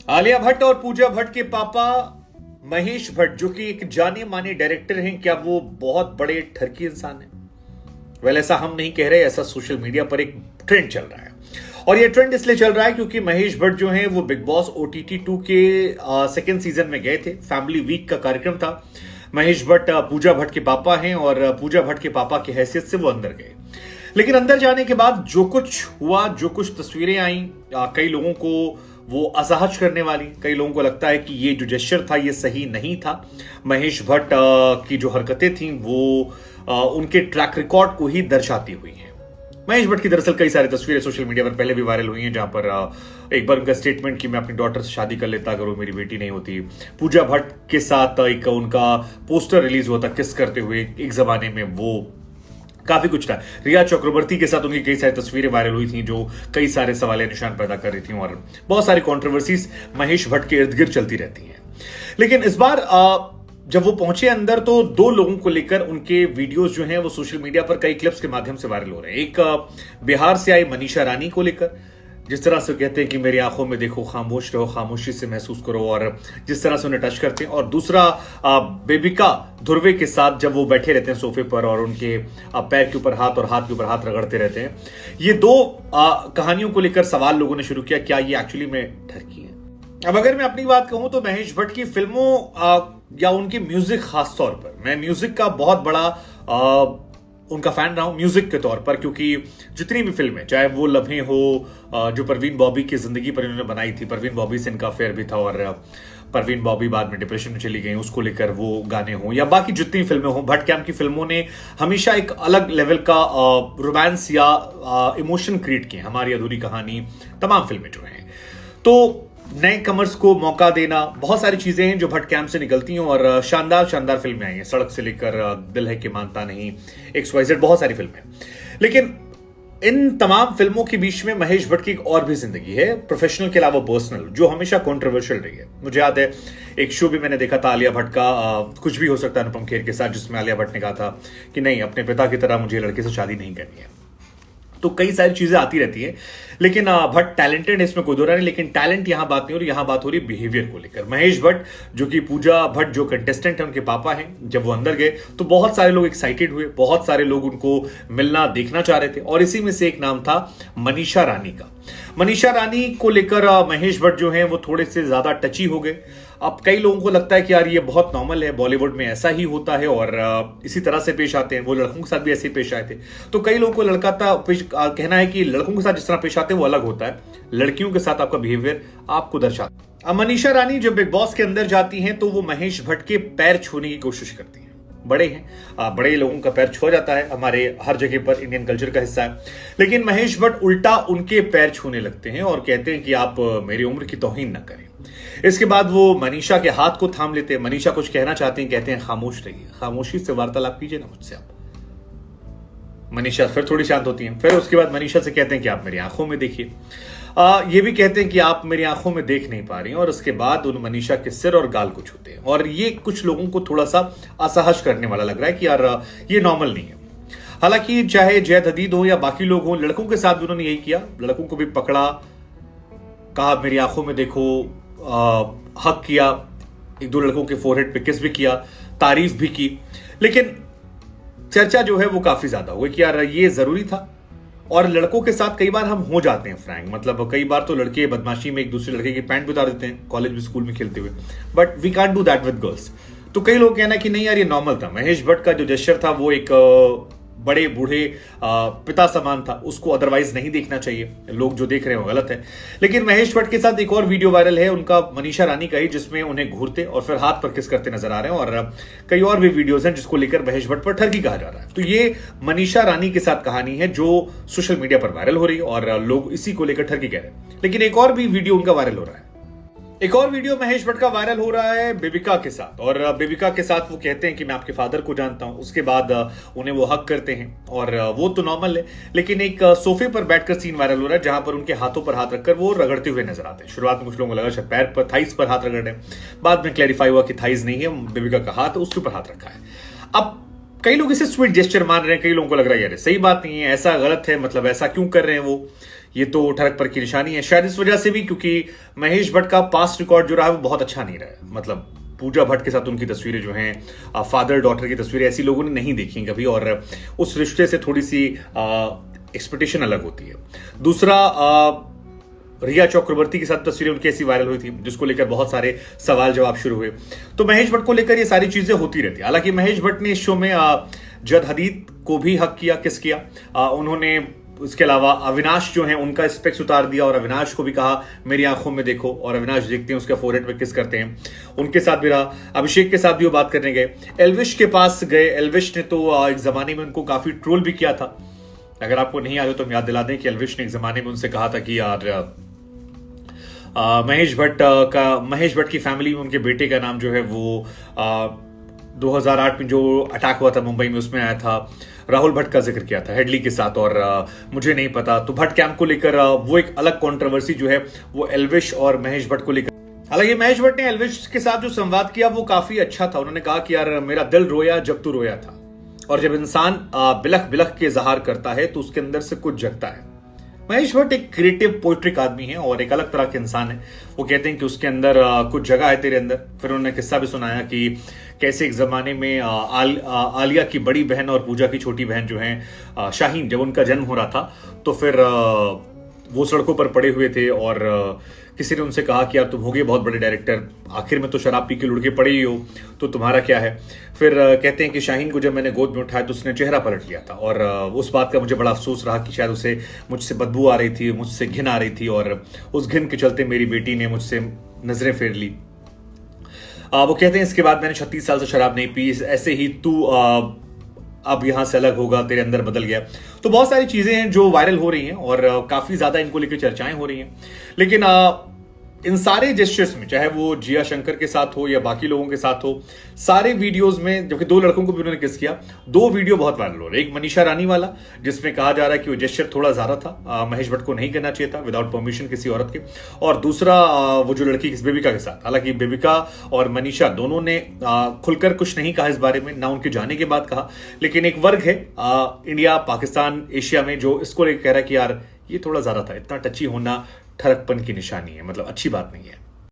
आलिया भट्ट और पूजा भट्ट के पापा महेश भट्ट, जो कि एक जाने माने डायरेक्टर हैं, क्या वो बहुत बड़े ठरकी इंसान हैं? वेल, ऐसा हम नहीं कह रहे, ऐसा सोशल मीडिया पर एक ट्रेंड चल रहा है। और ये ट्रेंड इसलिए चल रहा है क्योंकि महेश भट्ट जो हैं वो बिग बॉस OTT 2 के सेकेंड सीजन में गए थे। फैमिली वीक का कार्यक्रम था। महेश भट्ट पूजा भट्ट के पापा हैं और पूजा भट्ट के पापा की हैसियत से वो अंदर गए। लेकिन अंदर जाने के बाद जो कुछ हुआ, जो कुछ तस्वीरें आई, कई लोगों को वो असहज करने वाली, कई लोगों को लगता है कि ये जो जेस्चर था ये सही नहीं था। महेश भट्ट की जो हरकतें थी वो उनके ट्रैक रिकॉर्ड को ही दर्शाती हुई हैं। महेश भट्ट की दरअसल कई सारी तस्वीरें सोशल मीडिया पर पहले भी वायरल हुई हैं, जहां पर एक बार उनका स्टेटमेंट कि मैं अपनी डॉटर से शादी कर लेता अगर वो मेरी बेटी नहीं होती। पूजा भट्ट के साथ एक उनका पोस्टर रिलीज हुआ था किस करते हुए, एक जमाने में वो काफी कुछ था। रिया चक्रवर्ती के साथ उनकी कई सारी तस्वीरें वायरल हुई थी जो कई सारे सवाल निशान पैदा कर रही थी और बहुत सारी कंट्रोवर्सीज महेश भट्ट के इर्द गिर्द चलती रहती हैं। लेकिन इस बार जब वो पहुंचे अंदर तो दो लोगों को लेकर उनके वीडियोस जो हैं वो सोशल मीडिया पर कई क्लिप्स के माध्यम से वायरल हो रहे हैं। एक बिहार से आई मनीषा रानी को लेकर, जिस तरह से कहते हैं कि मेरी आंखों में देखो, खामोश रहो, खामोशी से महसूस करो, और जिस तरह से उन्हें टच करते हैं। और दूसरा बेबिका धुर्वे के साथ जब वो बैठे रहते हैं सोफे पर और उनके पैर के ऊपर हाथ और हाथ के ऊपर हाथ रगड़ते रहते हैं। ये दो कहानियों को लेकर सवाल लोगों ने शुरू किया, क्या ये एक्चुअली में ठरकी है? अब अगर मैं अपनी बात कहूं तो महेश भट्ट की फिल्मों या उनकी म्यूजिक, खास तौर पर मैं म्यूजिक का बहुत बड़ा उनका फैन रहा हूं म्यूजिक के तौर पर, क्योंकि जितनी भी फिल्में, चाहे वो लम्हे हो जो परवीन बॉबी की जिंदगी पर इन्होंने बनाई थी, परवीन बॉबी से इनका अफेयर भी था और परवीन बॉबी बाद में डिप्रेशन में चली गई, उसको लेकर वो गाने हों, या बाकी जितनी फिल्में हों, भट्ट कैंप की फिल्मों ने हमेशा एक अलग लेवल का रोमांस या इमोशन क्रिएट किए। हमारी अधूरी कहानी, तमाम फिल्में जो हैं, तो नए कमर्स को मौका देना, बहुत सारी चीजें हैं जो भट्ट कैंप से निकलती हैं और शानदार शानदार फिल्में आई हैं। सड़क से लेकर दिल है कि मानता नहीं, XYZ, बहुत सारी फिल्में। लेकिन इन तमाम फिल्मों के बीच में महेश भट्ट की एक और भी जिंदगी है, प्रोफेशनल के अलावा पर्सनल, जो हमेशा कंट्रोवर्शियल रही है। मुझे याद है एक शो भी मैंने देखा था आलिया भट्ट का, कुछ भी हो सकता है, अनुपम खेर के साथ, जिसमें आलिया भट्ट ने कहा था कि नहीं, अपने पिता की तरह मुझे लड़के से शादी नहीं करनी है। तो कई सारी चीजें आती रहती है। लेकिन भट्ट टैलेंटेड है, इसमें कोई दो राय नहीं, लेकिन टैलेंट यहां बात नहीं हो रही, यहां बात हो रही बिहेवियर को लेकर। महेश भट्ट, जो कि पूजा भट्ट जो कंटेस्टेंट है उनके पापा हैं, जब वो अंदर गए तो बहुत सारे लोग एक्साइटेड हुए, बहुत सारे लोग उनको मिलना देखना चाह रहे थे, और इसी में से एक नाम था मनीषा रानी का। मनीषा रानी को लेकर महेश भट्ट जो है वो थोड़े से ज्यादा टची हो गए। अब कई लोगों को लगता है कि यार ये बहुत नॉर्मल है, बॉलीवुड में ऐसा ही होता है और इसी तरह से पेश आते हैं, वो लड़कों के साथ भी ऐसे ही पेश आए थे। तो कई लोगों को कहना है कि लड़कों के साथ जिस तरह पेश आते हैं वो अलग होता है, लड़कियों के साथ आपका बिहेवियर आपको दर्शाता है। अब मनीषा रानी जब बिग बॉस के अंदर जाती हैं तो वो महेश भट्ट के पैर छूने की कोशिश करती हैं। बड़े हैं, बड़े लोगों का पैर छू जाता है, हमारे हर जगह पर इंडियन कल्चर का हिस्सा है। लेकिन महेश भट्ट उल्टा उनके पैर छूने लगते हैं और कहते हैं कि आप मेरी उम्र की तौहीन न करें। इसके बाद वो मनीषा के हाथ को थाम लेते हैं। मनीषा कुछ कहना चाहती हैं, कहते हैं खामोश रहिए, खामोशी से वार्तालाप कीजिए ना मुझसे आप। मनीषा फिर थोड़ी शांत होती हैं। फिर उसके बाद मनीषा से कहते हैं कि आप मेरी आंखों में देखिए। ये भी कहते हैं कि आप मेरी आंखों में देख नहीं पा रही हैं, और उसके बाद उन मनीषा के सिर और गाल को छूते हैं। और ये कुछ लोगों को थोड़ा सा असहज करने वाला लग रहा है कि यार ये नॉर्मल नहीं है। हालांकि चाहे जैद हदीद हो या बाकी लोग हों, लड़कों के साथ भी उन्होंने यही किया, लड़कों को भी पकड़ा, कहा मेरी आंखों में देखो, हक किया, एक दो लड़कों के फोरहेड पे किस भी किया, तारीफ भी की। लेकिन चर्चा जो है वो काफी ज्यादा हो गई कि यार ये जरूरी था। और लड़कों के साथ कई बार हम हो जाते हैं फ्रैंक, मतलब कई बार तो लड़के बदमाशी में एक दूसरे लड़के की पैंट भी उतार देते हैं कॉलेज में, स्कूल में खेलते हुए, but we can't do that with girls. तो कई लोग कहना कि नहीं यार ये नॉर्मल था। महेश भट्ट का जो जेस्चर था वो एक बड़े बूढ़े पिता समान था, उसको अदरवाइज नहीं देखना चाहिए, लोग जो देख रहे हैं वो गलत है। लेकिन महेश भट्ट के साथ एक और वीडियो वायरल है उनका, मनीषा रानी का ही, जिसमें उन्हें घूरते और फिर हाथ पर किस करते नजर आ रहे हैं, और कई और भी वीडियोस हैं जिसको लेकर महेश भट्ट पर ठरकी कहा जा रहा है। तो ये मनीषा रानी के साथ कहानी है जो सोशल मीडिया पर वायरल हो रही है और लोग इसी को लेकर ठरकी कह रहे हैं। लेकिन एक और भी वीडियो उनका वायरल हो रहा है, एक और वीडियो महेश भट्ट का वायरल हो रहा है बेबिका के साथ, और बेबिका के साथ वो कहते हैं कि मैं आपके फादर को जानता हूं। उसके बाद उन्हें वो हक करते हैं, और वो तो नॉर्मल है। लेकिन एक सोफे पर बैठकर सीन वायरल हो रहा है जहां पर उनके हाथों पर हाथ रखकर वो रगड़ते हुए नजर आते हैं। शुरुआत में कुछ लोगों को लगा शायद पैर पर, थाइस पर हाथ रगड़ रहे हैं, बाद में क्लैरिफाई हुआ कि थाइस नहीं है, बेबिका का हाथ उसके ऊपर हाथ रखा है। अब कई लोग इसे स्वीट जेस्चर मान रहे हैं, कई लोगों को लग रहा है यार सही बात नहीं है, ऐसा गलत है, मतलब ऐसा क्यों कर रहे हैं वो, ये तो ठरक पर की निशानी है, शायद इस वजह से भी क्योंकि महेश भट्ट का पास्ट रिकॉर्ड जो रहा है वो बहुत अच्छा नहीं रहा है। मतलब पूजा भट्ट के साथ उनकी तस्वीरें जो हैं, फादर डॉटर की तस्वीरें ऐसी लोगों ने नहीं देखी कभी, और उस रिश्ते से थोड़ी सी एक्सपेक्टेशन अलग होती है। दूसरा, रिया चक्रवर्ती के साथ तस्वीरें उनकी ऐसी वायरल हुई थी जिसको लेकर बहुत सारे सवाल जवाब शुरू हुए। तो महेश भट्ट को लेकर ये सारी चीजें होती रहती है। हालांकि महेश भट्ट ने इस शो में जद हदीद को भी हक किया, किस किया, उन्होंने उसके अलावा अविनाश जो है उनका स्पेक्स उतार दिया और अविनाश को भी कहा मेरी आंखों में देखो, और अविनाश देखते हैं उसके फोरहेड पे किस करते हैं, उनके साथ भी रहा। अभिषेक के साथ भी वो बात करने गए, एल्विश के पास गए। एल्विश ने तो एक जमाने में उनको काफी ट्रोल भी किया था। अगर आपको नहीं याद हो तो हम याद दिला दें कि एल्विश ने एक जमाने में उनसे कहा था कि यार महेश भट्ट की फैमिली में उनके बेटे का नाम जो है वो 2008 में जो अटैक हुआ था मुंबई में उसमें आया था, राहुल भट्ट का जिक्र किया था हेडली के साथ, और मुझे नहीं पता। तो भट्ट कैंप को लेकर वो एक अलग कंट्रोवर्सी जो है वो एल्विश और महेश भट्ट को लेकर। हालांकि महेश भट्ट ने एल्विश के साथ जो संवाद किया वो काफी अच्छा था। उन्होंने कहा कि यार मेरा दिल रोया जब तू रोया था, और जब इंसान बिलख बिलख के इजहार करता है तो उसके अंदर से कुछ जगता है। महेश भट्ट एक क्रिएटिव पोइट्रिक आदमी है और एक अलग तरह के इंसान है। वो कहते हैं कि उसके अंदर कुछ जगह है तेरे अंदर। फिर उन्होंने किस्सा भी सुनाया कि कैसे एक जमाने में आलिया की बड़ी बहन और पूजा की छोटी बहन जो है शाहीन, जब उनका जन्म हो रहा था तो फिर वो सड़कों पर पड़े हुए थे और किसी ने उनसे कहा कि यार तुम होगे बहुत बड़े डायरेक्टर, आखिर में तो शराब पी के लुढ़के पड़े ही हो, तो तुम्हारा क्या है। फिर कहते हैं कि शाहीन को जब मैंने गोद में उठाया तो उसने चेहरा पलट लिया था, और उस बात का मुझे बड़ा अफसोस रहा कि शायद उसे मुझसे बदबू आ रही थी, मुझसे घिन आ रही थी, और उस घिन के चलते मेरी बेटी ने मुझसे नजरें फेर ली। वो कहते हैं इसके बाद मैंने 36 साल से शराब नहीं पी, ऐसे ही तू अब यहां से अलग होगा, तेरे अंदर बदल गया। तो बहुत सारी चीजें हैं जो वायरल हो रही हैं और काफी ज्यादा इनको लेकर चर्चाएं हो रही हैं। लेकिन इन सारे जेस्चर्स में, चाहे वो जिया शंकर के साथ हो या बाकी लोगों के साथ हो, सारे वीडियोस में, जबकि 2 लड़कों को भी उन्होंने किस किया, 2 वीडियो बहुत वायरल हो रहे हैं। एक मनीषा रानी वाला जिसमें कहा जा रहा है कि वो जेस्चर थोड़ा ज्यादा था, महेश भट्ट को नहीं करना चाहिए था विदाउट परमिशन किसी औरत के, और दूसरा वो जो लड़की बेबिका के साथ। हालांकि बेबिका और मनीषा दोनों ने खुलकर कुछ नहीं कहा इस बारे में, ना उनके जाने के बाद कहा, लेकिन एक वर्ग है इंडिया, पाकिस्तान, एशिया में जो इसको लेकर कह रहा है कि यार ये थोड़ा ज्यादा था, इतना टची होना ठरकपन की निशानी है, मतलब अच्छी बात नहीं है।